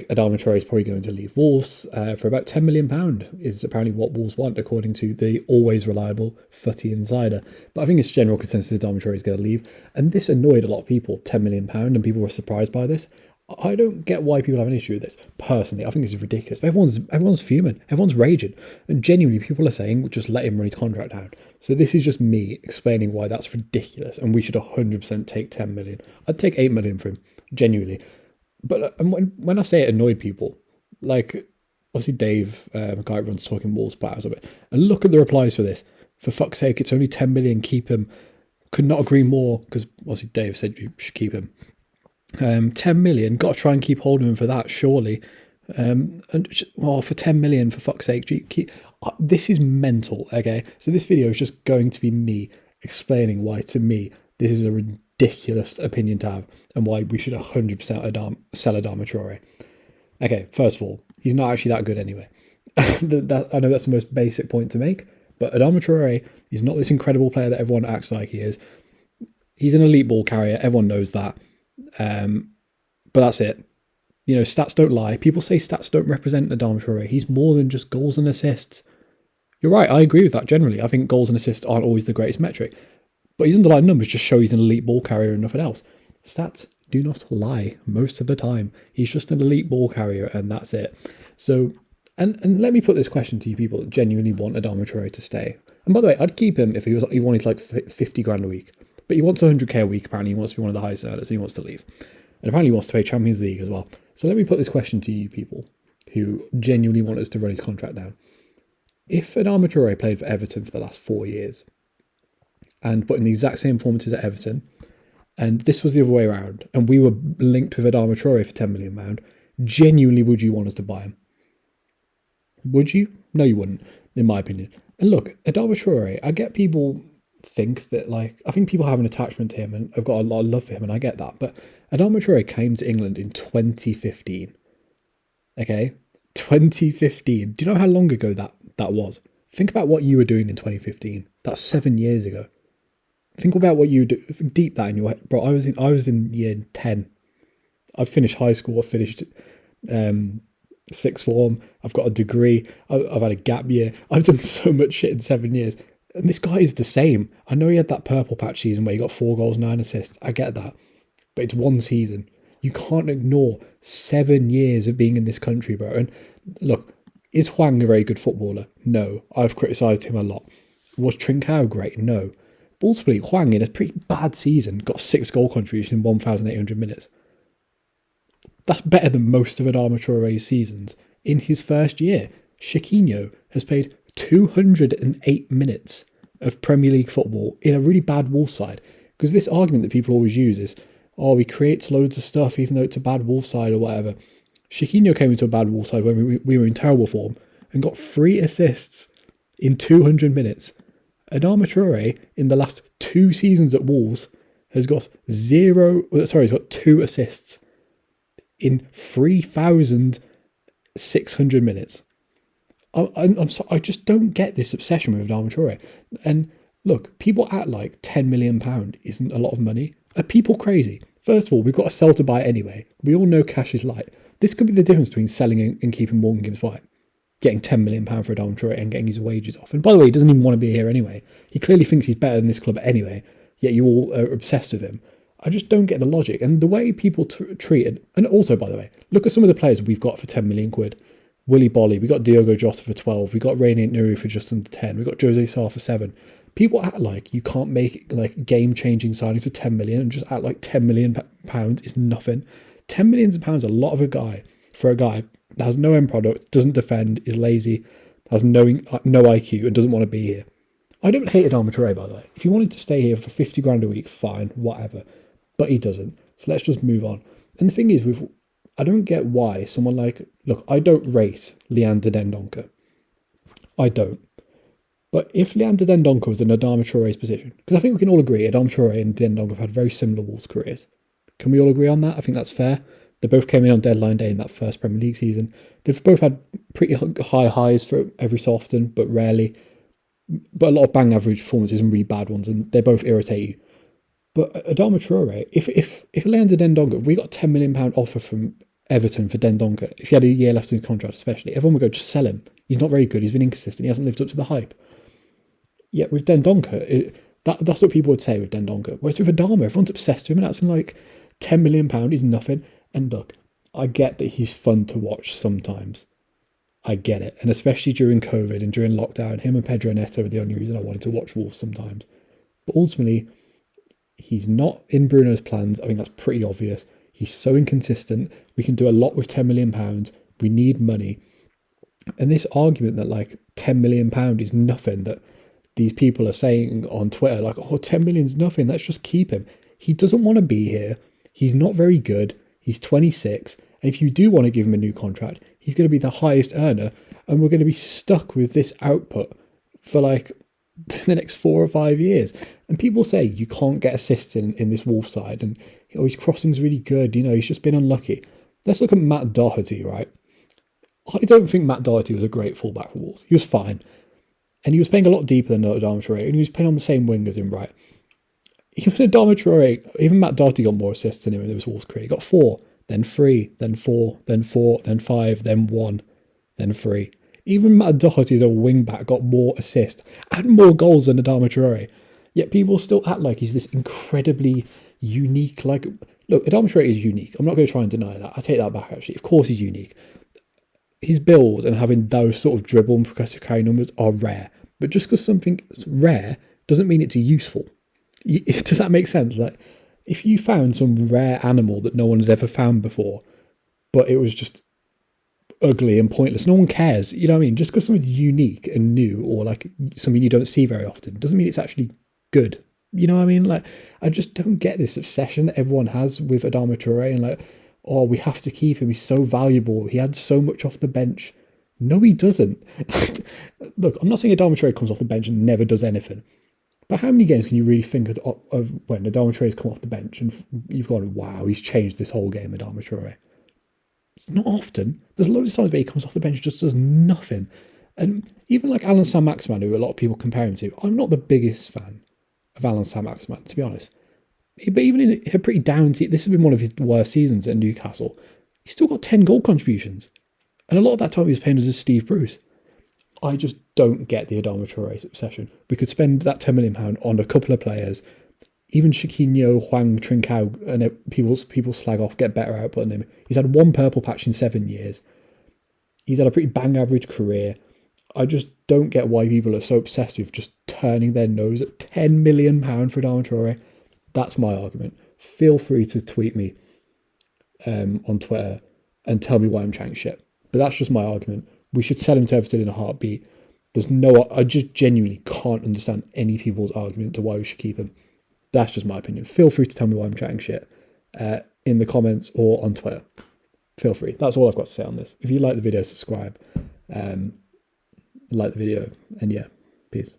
Adama Traore is probably going to leave Wolves for about £10 million is apparently what Wolves want, according to the always reliable Footy Insider. But I think it's general consensus Adama Traore is going to leave. And this annoyed a lot of people, £10 million, and people were surprised by this. I don't get why people have an issue with this. Personally, I think this is ridiculous. But everyone's fuming. Everyone's raging. And genuinely, people are saying, just let him run his contract out. So this is just me explaining why that's ridiculous. And we should 100% take 10 million. I'd take 8 million for him, genuinely. But when I say it annoyed people, like, obviously Dave, a guy who runs Talking Wolves, batters of it. And look at the replies for this. For fuck's sake, it's only 10 million, keep him. Could not agree more, because obviously Dave said you should keep him. 10 million, got to try and keep hold of him for that, surely. For 10 million, for fuck's sake, this is mental, okay? So this video is just going to be me explaining why, to me, this is a ridiculous opinion to have and why we should 100% sell Adama Traore. Okay, first of all, he's not actually that good anyway. I know that's the most basic point to make, but Adama Traore is not this incredible player that everyone acts like he is. He's an elite ball carrier, everyone knows that. But that's it. You know, stats don't lie. People say stats don't represent Adama Traore. He's more than just goals and assists. You're right, I agree with that generally. I think goals and assists aren't always the greatest metric. But his underlying numbers just show he's an elite ball carrier and nothing else. Stats do not lie most of the time. He's just an elite ball carrier and that's it. So, and let me put this question to you people that genuinely want Adama Traore to stay. And by the way, I'd keep him if he wanted like 50 grand a week. But he wants 100k a week, apparently. He wants to be one of the highest earners and he wants to leave. And apparently he wants to play Champions League as well. So let me put this question to you people who genuinely want us to run his contract down. If Adama Traore played for Everton for the last 4 years and put in the exact same performances at Everton, and this was the other way around, and we were linked with Adama Traore for £10 million, genuinely would you want us to buy him? Would you? No, you wouldn't, in my opinion. And look, Adama Traore, I get people think that, like, I think people have an attachment to him and I've got a lot of love for him and I get that, but Adama Traore came to England in 2015. Okay? 2015. Do you know how long ago that was? Think about what you were doing in 2015. That's 7 years ago. Think about what you do. Deep that in your head. Bro, I was in year 10. I've finished high school. I've finished sixth form. I've got a degree. I've had a gap year. I've done so much shit in 7 years. And this guy is the same. I know he had that purple patch season where he got 4 goals, 9 assists. I get that. But it's one season. You can't ignore 7 years of being in this country, bro. And look, is Hwang a very good footballer? No. I've criticised him a lot. Was Trincao great? No. But ultimately, Hwang, in a pretty bad season, got 6 goal contributions in 1,800 minutes. That's better than most of Adama Traore's seasons. In his first year, Chiquinho has played 208 minutes of Premier League football in a really bad Wolves side. Because this argument that people always use is, oh, he creates loads of stuff even though it's a bad Wolves side or whatever. Chiquinho came into a bad Wolves side when we were in terrible form and got 3 assists in 200 minutes. Adama Traore, in the last 2 seasons at Wolves, has got 2 assists in 3,600 minutes. I just don't get this obsession with Adama Traore. And look, people act like £10 million isn't a lot of money. Are people crazy? First of all, we've got to sell to buy anyway. We all know cash is light. This could be the difference between selling and keeping Morgan Gibbs-White. Getting £10 million for Adama Traore and getting his wages off. And by the way, he doesn't even want to be here anyway. He clearly thinks he's better than this club anyway, yet you all are obsessed with him. I just don't get the logic. And the way people treated... And also, by the way, look at some of the players we've got for 10 million quid. Willy Bolly, we got Diogo Jota for 12, we got Ranieri Nuru for just under 10, we got Jose Sarr for 7. People act like you can't make like game-changing signings for 10 million and just act like 10 million pounds is nothing. 10 million pounds is a lot of for a guy that has no end product, doesn't defend, is lazy, has no IQ and doesn't want to be here. I don't hate Adama Traore, by the way. If he wanted to stay here for 50 grand a week, fine, whatever. But he doesn't. So let's just move on. And the thing is, I don't get why someone like... Look, I don't rate Leander Dendoncker. I don't. But if Leander Dendoncker was in Adama Traore's position, because I think we can all agree Adama Traore and Dendoncker have had very similar Wolves careers. Can we all agree on that? I think that's fair. They both came in on deadline day in that first Premier League season. They've both had pretty high highs for every so often, but rarely. But a lot of bang average performances and really bad ones, and they both irritate you. But Adama Traore, if Leander Dendoncker, we got a £10 million offer from Everton for Dendoncker, if he had a year left in his contract especially, everyone would go, just sell him. He's not very good. He's been inconsistent. He hasn't lived up to the hype. Yet with Dendoncker, that's what people would say with Dendoncker. Whereas with Adama, everyone's obsessed with him, and that's like £10 million is nothing. And look, I get that he's fun to watch sometimes. I get it. And especially during COVID and during lockdown, him and Pedro Neto are the only reason I wanted to watch Wolves sometimes. But ultimately, he's not in Bruno's plans. I think that's pretty obvious. He's so inconsistent. We can do a lot with £10 million. We need money. And this argument that like £10 million is nothing, that these people are saying on Twitter, like, oh, 10 million is nothing, let's just keep him. He doesn't want to be here. He's not very good. He's 26. And if you do want to give him a new contract, he's going to be the highest earner. And we're going to be stuck with this output for like the next 4 or 5 years. And people say you can't get assists in this Wolf side. And his crossing's really good. He's just been unlucky. Let's look at Matt Doherty, right? I don't think Matt Doherty was a great fullback for Wolves. He was fine. And he was playing a lot deeper than Adama Traore. And he was playing on the same wing as him, right? Even Adama Traore, even Matt Doherty got more assists than him in his Wolves career. He got 4, then 3, then 4, then 4, then 5, then 1, then 3. Even Matt Doherty as a wing-back got more assists and more goals than Adama Traore. Yet people still act like he's this incredibly unique, like, look, Adama Traore is unique. I'm not going to try and deny that. I take that back, actually. Of course he's unique. His build and having those sort of dribble and progressive carry numbers are rare. But just because something's rare doesn't mean it's useful. Does that make sense? Like, if you found some rare animal that no one has ever found before, but it was just ugly and pointless, no one cares. You know what I mean? Just because something's unique and new, or like something you don't see very often, doesn't mean it's actually good. You know what I mean? Like, I just don't get this obsession that everyone has with Adama Traore and like, oh, we have to keep him. He's so valuable. He had so much off the bench. No, he doesn't. Look, I'm not saying Adama Traore comes off the bench and never does anything. But how many games can you really think of when Adama Traore's come off the bench and you've gone, wow, he's changed this whole game, Adama Traore? It's not often. There's loads of times where he comes off the bench and just does nothing. And even like Alan Saint-Maximin, who a lot of people compare him to, I'm not the biggest fan of Alan Saint-Maximin, to be honest. But even in a pretty down season, this has been one of his worst seasons at Newcastle. He's still got 10 goal contributions. And a lot of that time he was playing under Steve Bruce. I just don't get the Adama Traore's obsession. We could spend that £10 million on a couple of players. Even Chiquinho, Huang, Trincao, and people slag off, get better output than him. He's had 1 purple patch in 7 years. He's had a pretty bang average career. I just don't get why people are so obsessed with just turning their nose at £10 million for Adama Traore. That's my argument. Feel free to tweet me on Twitter and tell me why I'm chatting shit. But that's just my argument. We should sell him to Everton in a heartbeat. I just genuinely can't understand any people's argument to why we should keep him. That's just my opinion. Feel free to tell me why I'm chatting shit in the comments or on Twitter. Feel free. That's all I've got to say on this. If you like the video, subscribe. Like the video. And yeah, peace.